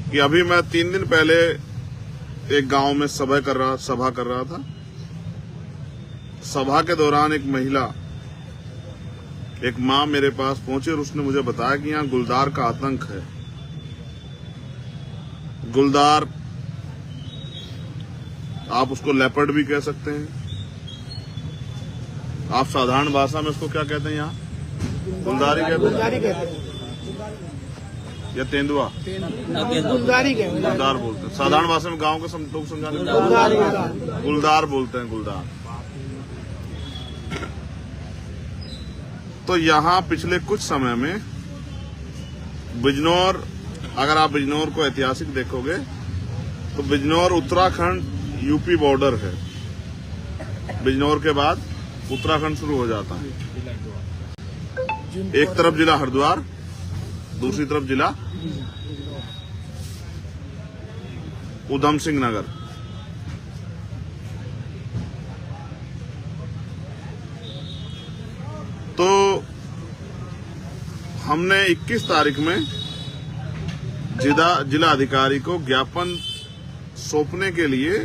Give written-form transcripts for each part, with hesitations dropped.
कि अभी मैं 3 दिन पहले एक गांव में सभा कर रहा था। सभा के दौरान एक महिला, एक माँ मेरे पास पहुंची और उसने मुझे बताया कि यहाँ गुलदार का आतंक है। गुलदार, आप उसको लेपर्ड भी कह सकते हैं, आप साधारण भाषा में उसको क्या कहते हैं? यहाँ गुलदारी कहते हैं या तेंदुआ? गुलदार बोलते हैं। साधारण भाषा में गांव के लोग समझाने गुलदार बोलते हैं, गुलदार। तो यहाँ पिछले कुछ समय में बिजनौर, अगर आप बिजनौर को ऐतिहासिक देखोगे तो बिजनौर उत्तराखंड यूपी बॉर्डर है। बिजनौर के बाद उत्तराखंड शुरू हो जाता है। एक तरफ जिला हरिद्वार, दूसरी तरफ जिला उधम सिंह नगर। तो हमने 21 तारीख में जिला अधिकारी को ज्ञापन सौंपने के लिए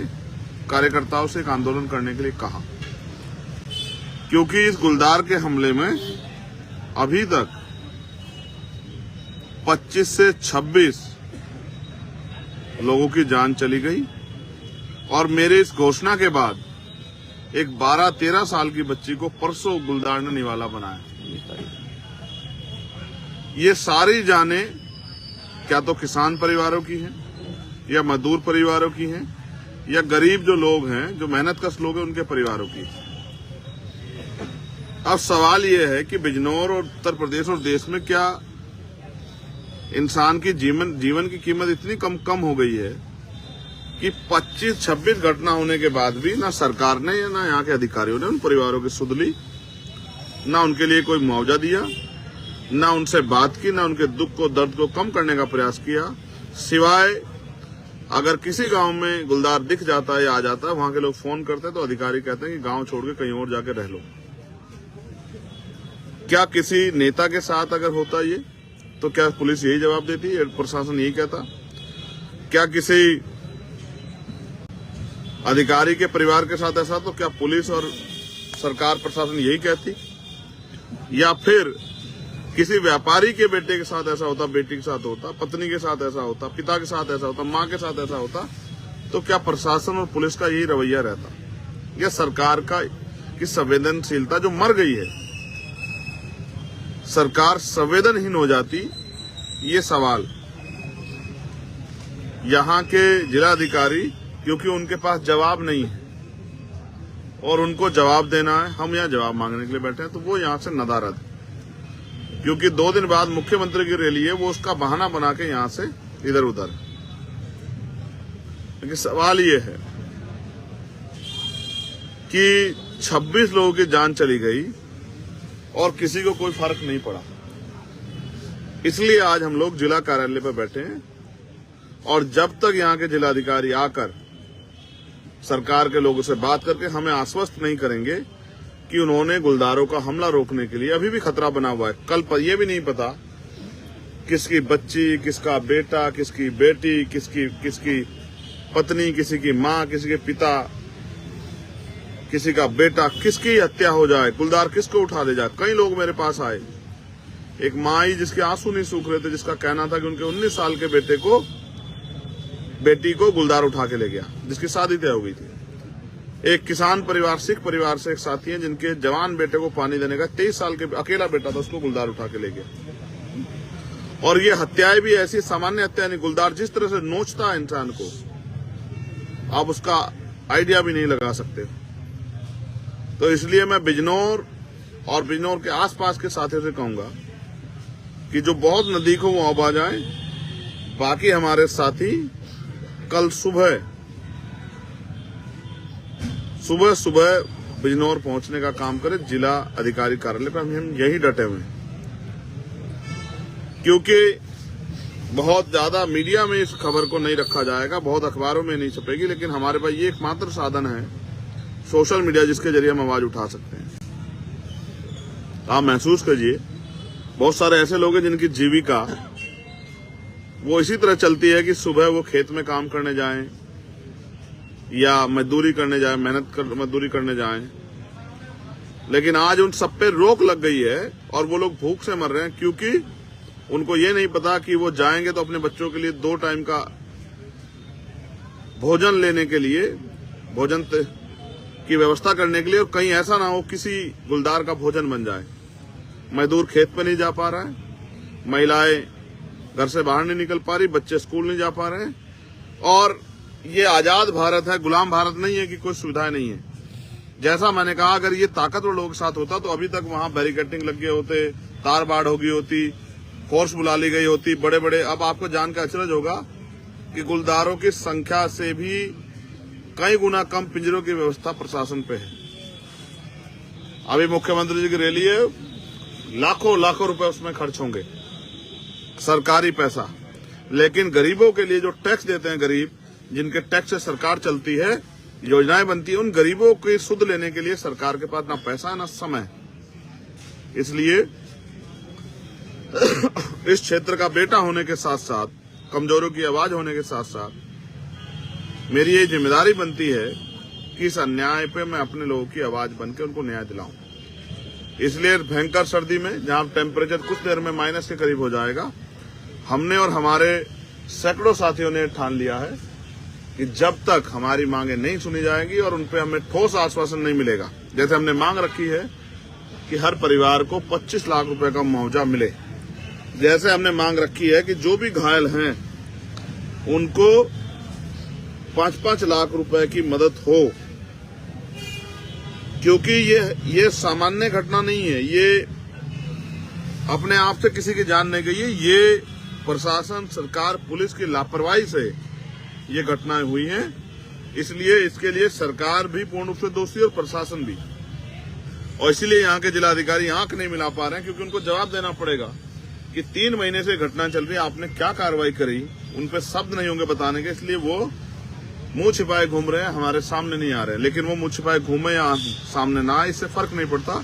कार्यकर्ताओं से एक आंदोलन करने के लिए कहा, क्योंकि इस गुलदार के हमले में अभी तक 25 से 26 लोगों की जान चली गई और मेरे इस घोषणा के बाद एक 12-13 साल की बच्ची को परसों गुलदार ने निवाला बनाया। ये सारी जानें क्या तो किसान परिवारों की हैं, या मजदूर परिवारों की हैं, या गरीब जो लोग हैं, जो मेहनतकश लोग हैं, उनके परिवारों की। अब सवाल ये है कि बिजनौर और उत्तर प्रदेश और देश में क्या इंसान की जीवन की कीमत इतनी कम हो गई है कि 25-26 घटना होने के बाद भी ना सरकार ने या ना यहाँ के अधिकारियों ने उन परिवारों की सुध ली, ना उनके लिए कोई मुआवजा दिया, ना उनसे बात की, ना उनके दुख को, दर्द को कम करने का प्रयास किया। सिवाय अगर किसी गांव में गुलदार दिख जाता है या आ जाता है, वहां के लोग फोन करते हैं तो अधिकारी कहते हैं कि गांव छोड़ के कहीं और जाके रह लो। क्या किसी नेता के साथ अगर होता ये, तो क्या पुलिस यही जवाब देती है, प्रशासन यही कहता? क्या किसी अधिकारी के परिवार के साथ ऐसा, तो क्या पुलिस और सरकार प्रशासन यही कहती? या फिर किसी व्यापारी के बेटे के साथ ऐसा होता, बेटी के साथ होता, पत्नी के साथ ऐसा होता, पिता के साथ ऐसा होता, मां के साथ ऐसा होता, तो क्या प्रशासन और पुलिस का यही रवैया रहता? या सरकार की संवेदनशीलता जो मर गई है, सरकार संवेदनहीन हो जाती? ये सवाल यहाँ के जिलाधिकारी, क्योंकि उनके पास जवाब नहीं है और उनको जवाब देना है, हम यहाँ जवाब मांगने के लिए बैठे हैं, तो वो यहाँ से नदारद, क्योंकि 2 दिन बाद मुख्यमंत्री की रैली है, वो उसका बहाना बना के यहाँ से इधर उधर। लेकिन सवाल ये है कि 26 लोगों की जान चली गई और किसी को कोई फर्क नहीं पड़ा। इसलिए आज हम लोग जिला कार्यालय पर बैठे हैं और जब तक यहाँ के जिलाधिकारी आकर सरकार के लोगों से बात करके हमें आश्वस्त नहीं करेंगे कि उन्होंने गुलदारों का हमला रोकने के लिए, अभी भी खतरा बना हुआ है। कल पर यह भी नहीं पता किसकी बच्ची, किसका बेटा, किसकी बेटी, किसकी पत्नी, किसी की माँ, किसी के पिता, किसी का बेटा, किसकी हत्या हो जाए, गुलदार किसको उठा ले जाए। कई लोग मेरे पास आए, एक माँ जिसके आंसू नहीं सूख रहे थे, जिसका कहना था कि उनके 19 साल के बेटी को गुलदार उठा के ले गया, जिसकी शादी तय हो गई थी। एक किसान परिवार, सिख परिवार से एक साथी हैं, जिनके जवान बेटे को पानी देने का 23 साल के अकेला बेटा था, उसको गुलदार उठा के ले गया। और ये हत्याएं भी ऐसी सामान्य हत्या नहीं, गुलदार जिस तरह से नोचता है इंसान को, आप उसका आइडिया भी नहीं लगा सकते। तो इसलिए मैं बिजनौर और बिजनौर के आसपास के साथियों से कहूंगा कि जो बहुत नजदीक हो वो अब आ जाए। बाकी हमारे साथी कल सुबह बिजनौर पहुंचने का काम करें, जिला अधिकारी कार्यालय पर। हम यही डटे हुए हैं, क्योंकि बहुत ज्यादा मीडिया में इस खबर को नहीं रखा जाएगा, बहुत अखबारों में नहीं छपेगी, लेकिन हमारे पास ये एकमात्र साधन है सोशल मीडिया, जिसके जरिए हम आवाज उठा सकते हैं। आप महसूस कीजिए, बहुत सारे ऐसे लोग हैं जिनकी जीविका वो इसी तरह चलती है कि सुबह वो खेत में काम करने जाएं या मजदूरी करने जाएं, मजदूरी करने जाएं। लेकिन आज उन सब पे रोक लग गई है और वो लोग भूख से मर रहे हैं, क्योंकि उनको ये नहीं पता कि वो जाएंगे तो अपने बच्चों के लिए 2 टाइम का भोजन लेने के लिए, भोजन की व्यवस्था करने के लिए, और कहीं ऐसा ना हो किसी गुलदार का भोजन बन जाए। मजदूर खेत पे नहीं जा पा रहा है, महिलाएं घर से बाहर नहीं निकल पा रही, बच्चे स्कूल नहीं जा पा रहे हैं। और ये आजाद भारत है, गुलाम भारत नहीं है कि कोई सुविधाएं नहीं है। जैसा मैंने कहा, अगर ये ताकतवर लोगों के साथ होता तो अभी तक वहां बैरिकेडिंग लग गए होते, तार बाड़ हो गई होती, फोर्स बुला ली गई होती, बड़े बड़े। अब आपको जान का अचरज होगा कि गुलदारों की संख्या से भी कई गुना कम पिंजरों की व्यवस्था प्रशासन पे है। अभी मुख्यमंत्री जी की रैली है, लाखों लाखों रुपए उसमें खर्च होंगे, सरकारी पैसा। लेकिन गरीबों के लिए जो टैक्स देते हैं गरीब, जिनके टैक्स से सरकार चलती है, योजनाएं बनती है, उन गरीबों की सुध लेने के लिए सरकार के पास ना पैसा है ना समय। इसलिए इस क्षेत्र का बेटा होने के साथ साथ, कमजोरों की आवाज होने के साथ साथ मेरी ये जिम्मेदारी बनती है कि इस अन्याय पे मैं अपने लोगों की आवाज बनकर उनको न्याय दिलाऊं। इसलिए भयंकर सर्दी में, जहां टेम्परेचर कुछ देर में माइनस के करीब हो जाएगा, हमने और हमारे सैकड़ों साथियों ने ठान लिया है कि जब तक हमारी मांगे नहीं सुनी जाएगी और उनपे हमें ठोस आश्वासन नहीं मिलेगा, जैसे हमने मांग रखी है कि हर परिवार को 25 लाख रुपए का मुआवजा मिले, जैसे हमने मांग रखी है कि जो भी घायल हैं उनको 5-5 लाख रुपए की मदद हो, क्योंकि ये सामान्य घटना नहीं है, ये अपने आप से किसी की जान नहीं गई है, ये प्रशासन, सरकार, पुलिस की लापरवाही से ये घटनाएं हुई हैं। इसलिए इसके लिए सरकार भी पूर्ण रूप से दोषी और प्रशासन भी, और इसीलिए यहाँ के जिलाधिकारी आंख नहीं मिला पा रहे हैं, क्योंकि उनको जवाब देना पड़ेगा कि 3 महीने से घटना चल रही है, आपने क्या कार्रवाई करी, उन पे शब्द नहीं होंगे बताने के। इसलिए वो मुंह छिपाए घूम रहे हैं, हमारे सामने नहीं आ रहे हैं। लेकिन वो मुंह छिपाए घूमे या सामने ना आए, इससे फर्क नहीं पड़ता।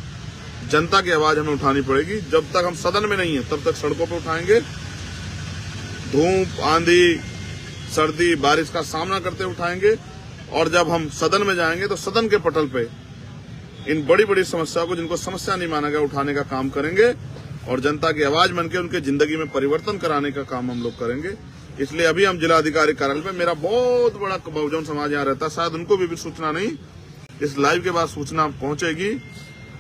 जनता की आवाज हमें उठानी पड़ेगी। जब तक हम सदन में नहीं है तब तक सड़कों पर उठाएंगे, धूप, आंधी, सर्दी, बारिश का सामना करते उठाएंगे। और जब हम सदन में जाएंगे तो सदन के पटल पे इन बड़ी बड़ी समस्याओं को, जिनको समस्या नहीं माना गया, उठाने का काम करेंगे और जनता की आवाज बनकर उनके जिंदगी में परिवर्तन कराने का काम हम लोग करेंगे। इसलिए अभी हम जिलाधिकारी कार्यालय पे, मेरा बहुत बड़ा बहुजन समाज यहाँ रहता, शायद उनको भी सूचना नहीं, इस लाइव के बाद सूचना पहुंचेगी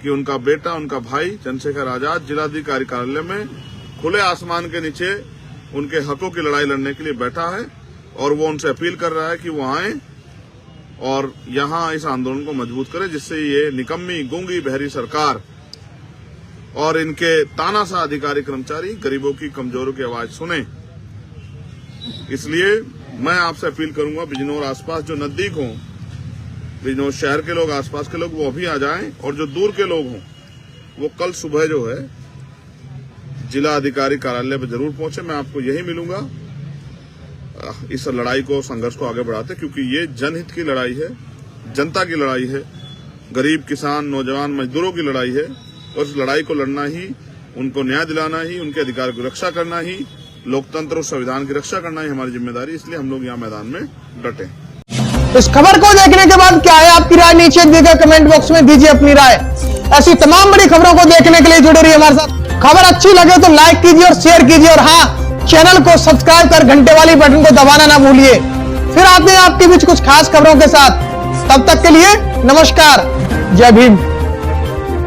कि उनका बेटा, उनका भाई चंद्रशेखर आजाद जिलाधिकारी कार्यालय में खुले आसमान के नीचे उनके हकों की लड़ाई लड़ने के लिए बैठा है। और वो उनसे अपील कर रहा है कि वो आए और यहाँ इस आंदोलन को मजबूत करें, जिससे ये निकम्मी, गूंगी, बहरी सरकार और इनके तानाशाह अधिकारी, कर्मचारी गरीबों की, कमजोरों की आवाज सुने। इसलिए मैं आपसे अपील करूंगा, बिजनौर आसपास जो नजदीक हों, बिजनौर शहर के लोग, आसपास के लोग, वो अभी आ जाएं, और जो दूर के लोग हों वो कल सुबह जो है जिला अधिकारी कार्यालय पर जरूर पहुंचे। मैं आपको यही मिलूंगा इस लड़ाई को, संघर्ष को आगे बढ़ाते, क्योंकि ये जनहित की लड़ाई है, जनता की लड़ाई है, गरीब, किसान, नौजवान, मजदूरों की लड़ाई है। और इस लड़ाई को लड़ना ही, उनको न्याय दिलाना ही, उनके अधिकार की रक्षा करना ही, लोकतंत्र और संविधान की रक्षा करना ही हमारी जिम्मेदारी। इसलिए हम लोग यहाँ मैदान में डटे। इस खबर को देखने के बाद क्या है आपकी राय, नीचे दिए गए कमेंट बॉक्स में दीजिए अपनी राय। ऐसी तमाम बड़ी खबरों को देखने के लिए जुड़े रहिए हमारे साथ। खबर अच्छी लगे तो लाइक कीजिए और शेयर कीजिए, और हाँ, चैनल को सब्सक्राइब कर घंटे वाली बटन को दबाना ना भूलिए। फिर आते हैं आपके बीच कुछ खास खबरों के साथ। तब तक के लिए नमस्कार, जय भीम।